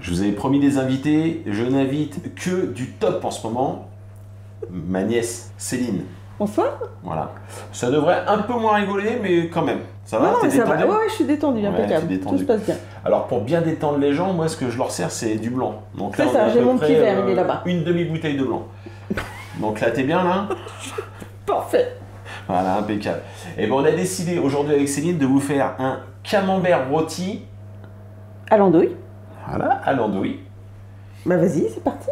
Je vous avais promis des invités, je n'invite que du top en ce moment. Ma nièce, Céline. Bonsoir. Voilà. Ça devrait un peu moins rigoler, mais quand même. Ça va? T'es détendu? Ouais, je suis détendu, impeccable. Tout se passe bien. Alors pour bien détendre les gens, moi ce que je leur sers c'est du blanc. Donc là c'est ça, j'ai mon petit verre, il est là-bas. Une demi-bouteille de blanc. Donc là t'es bien là? Parfait. Voilà, impeccable. Et ben on a décidé aujourd'hui avec Céline de vous faire un camembert rôti. À l'andouille. Voilà, à l'andouille. Bah vas-y, c'est parti.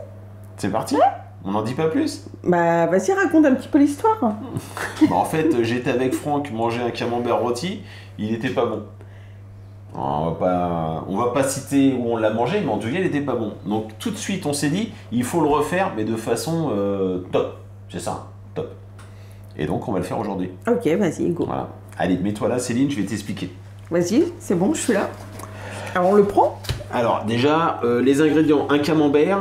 C'est parti? Ouais. On n'en dit pas plus? Bah vas-y, raconte un petit peu l'histoire. Bah, en fait, j'étais avec Franck manger un camembert rôti, il était pas bon. On va pas citer où on l'a mangé, mais en tout cas, il était pas bon. Donc tout de suite, on s'est dit, il faut le refaire, mais de façon top. C'est ça, top. Et donc, on va le faire aujourd'hui. Ok, vas-y, go. Voilà. Allez, mets-toi là, Céline, je vais t'expliquer. Vas-y, c'est bon, je suis là. Alors, on le prend? Alors déjà, les ingrédients, un camembert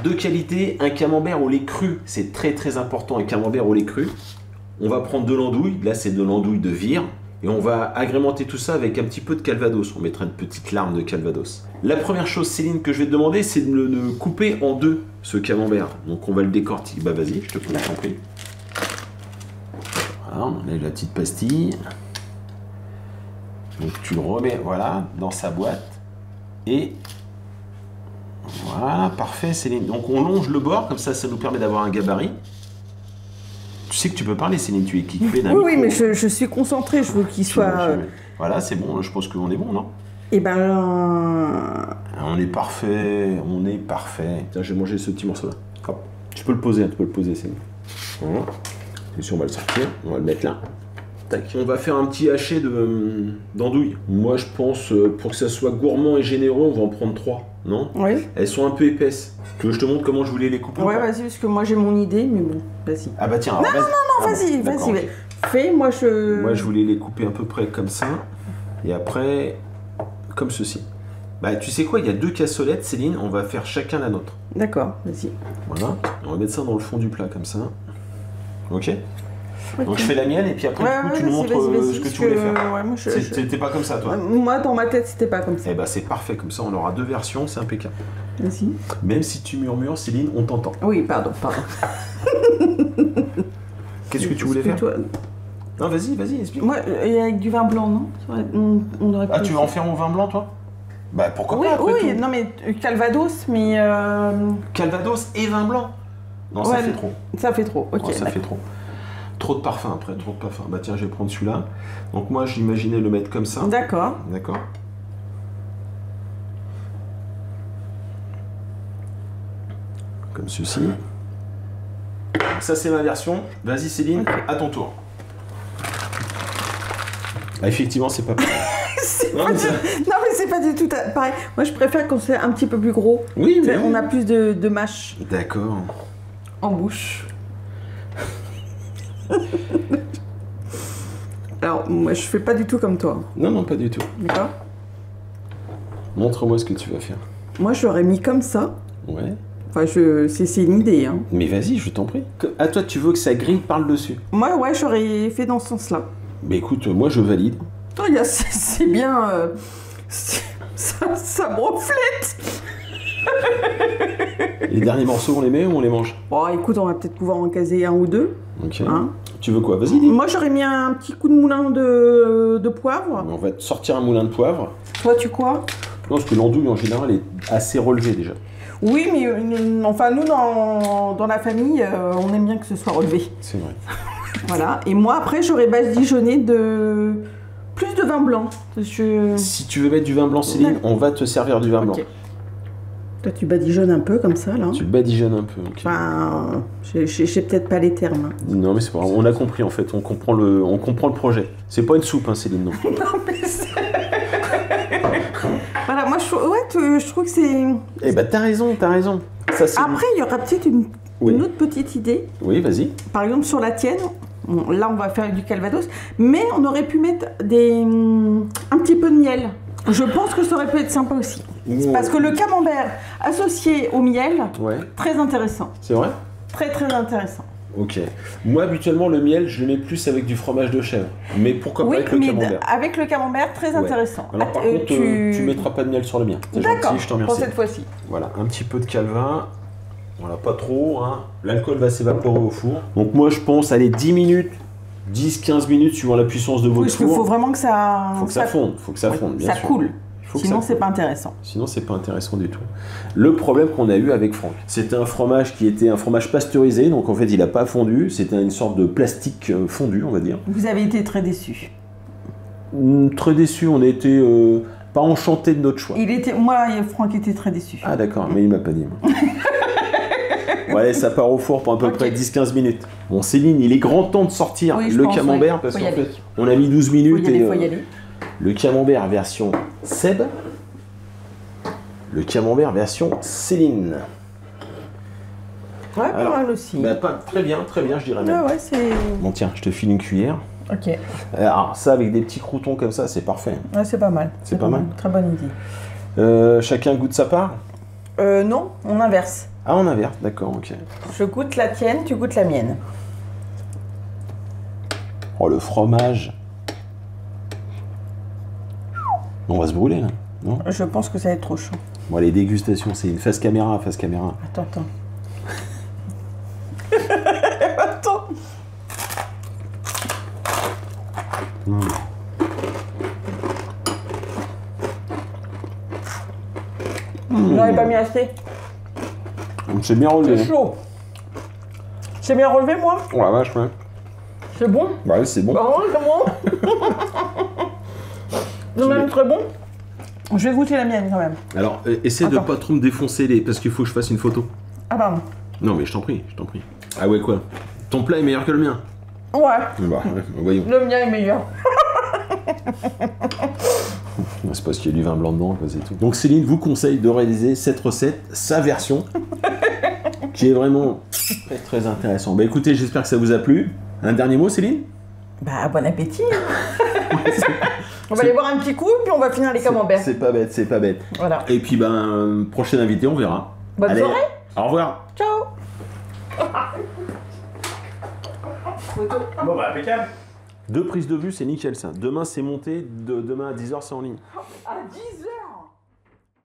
de qualité, un camembert au lait cru, c'est très très important, un camembert au lait cru. On va prendre de l'andouille, là c'est de l'andouille de vire, et on va agrémenter tout ça avec un petit peu de calvados, on mettra une petite larme de calvados. La première chose, Céline, que je vais te demander, c'est de le couper en deux, ce camembert. Donc on va le décortiquer, bah vas-y, je t'en prie. Voilà, on enlève la petite pastille. Donc tu le remets, voilà, dans sa boîte. Et voilà, parfait Céline. Donc on longe le bord, comme ça, ça nous permet d'avoir un gabarit. Tu sais que tu peux parler Céline, tu es équipée d'un micro. Oui, mais je suis concentrée, je veux qu'il soit... Voilà, c'est bon, je pense qu'on est bon, non? Eh ben... On est parfait, on est parfait. Tiens, je vais manger ce petit morceau-là. Hop, tu peux le poser, Céline. Voilà. Et si on va le sortir, on va le mettre là. Tac. On va faire un petit haché d'andouille. Moi, je pense, pour que ça soit gourmand et généreux, on va en prendre 3, non? Oui. Elles sont un peu épaisses. Tu veux que je te montre comment je voulais les couper? Ouais, vas-y, parce que moi j'ai mon idée, mais bon, vas-y. Ah bah tiens, alors, non, vas-y, okay. Fais, moi je... Moi, je voulais les couper à peu près comme ça, et après, comme ceci. Bah, tu sais quoi, il y a 2 cassolettes, Céline, on va faire chacun la nôtre. D'accord, vas-y. Voilà, on va mettre ça dans le fond du plat, comme ça. Ok? Donc je fais la mienne et puis après du coup, tu nous montres ce que tu voulais faire. Ouais, c'était pas comme ça toi? Moi dans ma tête c'était pas comme ça. Eh bah c'est parfait, comme ça on aura 2 versions, c'est impeccable. Vas-y. Même si tu murmures Céline, on t'entend. Oui, pardon. Qu'est-ce que tu voulais faire? Non vas-y, explique. Moi avec du vin blanc, non? On aurait tu veux en faire au vin blanc toi? Bah pourquoi pas après tout. Non mais Calvados, mais... Calvados et vin blanc? Non, ça fait trop. Ça fait trop, ok. Non, ça fait trop. Trop de parfum après, trop de parfum. Bah tiens, je vais prendre celui-là. Donc moi, j'imaginais le mettre comme ça. D'accord. D'accord. Comme ceci. Donc ça, c'est ma version. Vas-y, Céline, à ton tour. Ah, effectivement, c'est pas pareil. Non, mais c'est pas du tout pareil. Moi, je préfère quand c'est un petit peu plus gros. Oui, mais on a plus de mâche. D'accord. En bouche. Alors, moi, je fais pas du tout comme toi. Non, pas du tout. D'accord. Montre-moi ce que tu vas faire. Moi, je l'aurais mis comme ça. Ouais. Enfin, c'est une idée, hein. Mais vas-y, je t'en prie. À toi, tu veux que ça grille par le dessus? Moi, ouais, j'aurais fait dans ce sens-là. Mais écoute, moi, je valide. C'est bien... ça me reflète. Les derniers morceaux, on les met ou on les mange? Bon, écoute, on va peut-être pouvoir en caser 1 ou 2. Ok. Hein? Tu veux quoi? Vas-y, dis. Moi, j'aurais mis un petit coup de moulin de poivre. On va te sortir un moulin de poivre. Toi, tu quoi? Non, parce que l'andouille, en général, est assez relevée déjà. Oui, mais enfin, nous, dans la famille, on aime bien que ce soit relevé. C'est vrai. Voilà. Et moi, après, j'aurais badigeonné plus de vin blanc. Si tu veux mettre du vin blanc, Céline, on va te servir du vin blanc. Toi, tu badigeonnes un peu comme ça, là. Tu badigeonnes un peu, ok. Enfin, je sais peut-être pas les termes. Non, mais c'est pas grave. On a compris, en fait. On comprend le projet. C'est pas une soupe, hein, Céline, non. Non, mais c'est... Voilà, moi, je trouve que c'est... Eh ben, t'as raison. Ça, après, il y aura peut-être une autre petite idée. Oui, vas-y. Par exemple, sur la tienne, bon, là, on va faire du calvados, mais on aurait pu mettre un petit peu de miel. Je pense que ça aurait pu être sympa aussi. Parce que le camembert associé au miel, très intéressant. C'est vrai? Très, très intéressant. Ok. Moi, habituellement, le miel, je le mets plus avec du fromage de chèvre. Mais pourquoi pas Oui, avec le mais camembert? avec le camembert, très intéressant. Alors, par contre, tu mettras pas de miel sur le mien. C'est D'accord, gentil, je t'en pour remercie. cette fois-ci. Voilà, un petit peu de calvin. Voilà, pas trop. Hein. L'alcool va s'évaporer au four. Donc, moi, je pense, allez, 10 minutes, 10-15 minutes, suivant la puissance de votre Parce qu'il four. faut vraiment que ça... Faut que ça fonde. Faut que ça fonde, bien ça sûr. coule. Faut que Sinon, ça c'est coule. pas intéressant. Sinon, c'est pas intéressant du tout. Le problème qu'on a eu avec Franck, c'était un fromage qui était un fromage pasteurisé, donc en fait, il n'a pas fondu. C'était une sorte de plastique fondu, on va dire. Vous avez été très déçu. Très déçu, on a été pas enchanté de notre choix. Moi, Franck était très déçu. Ah d'accord, mais il m'a pas dit. Moi. Bon, allez, ça part au four pour à peu Ok. près 10-15 minutes. Bon, Céline, il est grand temps de sortir Oui, je le pense, camembert oui. parce Faut y qu'en aller. fait, on a mis 12 minutes Faut y et aller, faut y aller. le camembert version Seb, le camembert version Céline. Ouais, Alors, pas mal aussi. Bah, très bien, je dirais même. Ouais, c'est... Bon tiens, je te file une cuillère. Ok. Alors ça avec des petits croutons comme ça, c'est parfait. Ouais, c'est pas mal. C'est pas mal. Très bonne idée. Chacun goûte sa part. Non, on inverse. Ah on inverse, d'accord, ok. Je goûte la tienne, tu goûtes la mienne. Oh le fromage. On va se brûler là, non? Je pense que ça va être trop chaud. Bon les dégustations, c'est une face caméra, face caméra. Attends. Attends. Vous n'avez pas mis assez. C'est bien relevé. C'est chaud. C'est bien relevé, moi? Oh la vache, ouais. C'est bon? Ouais, c'est bon. Bah ouais, c'est bon. C'est même très bon. Je vais goûter la mienne quand même. Alors, essaie de Attends. pas trop me défoncer parce qu'il faut que je fasse une photo. Ah pardon. Non mais je t'en prie. Ah ouais quoi? Ton plat est meilleur que le mien. Ouais, Bah, ouais, voyons. le mien est meilleur. C'est parce qu'il y a du vin blanc dedans, quoi, c'est tout. Donc Céline vous conseille de réaliser cette recette, sa version, qui est vraiment très très intéressant. Bah écoutez, j'espère que ça vous a plu. Un dernier mot, Céline? Bah bon appétit. On va aller boire un petit coup, puis on va finir les camemberts. C'est pas bête, c'est pas bête. Voilà. Et puis ben, prochain invité, on verra. Bonne Allez, soirée. au revoir. Ciao. Bon bah impeccable. 2 prises de vue, c'est nickel ça. Demain c'est monté, demain à 10h c'est en ligne. À 10h.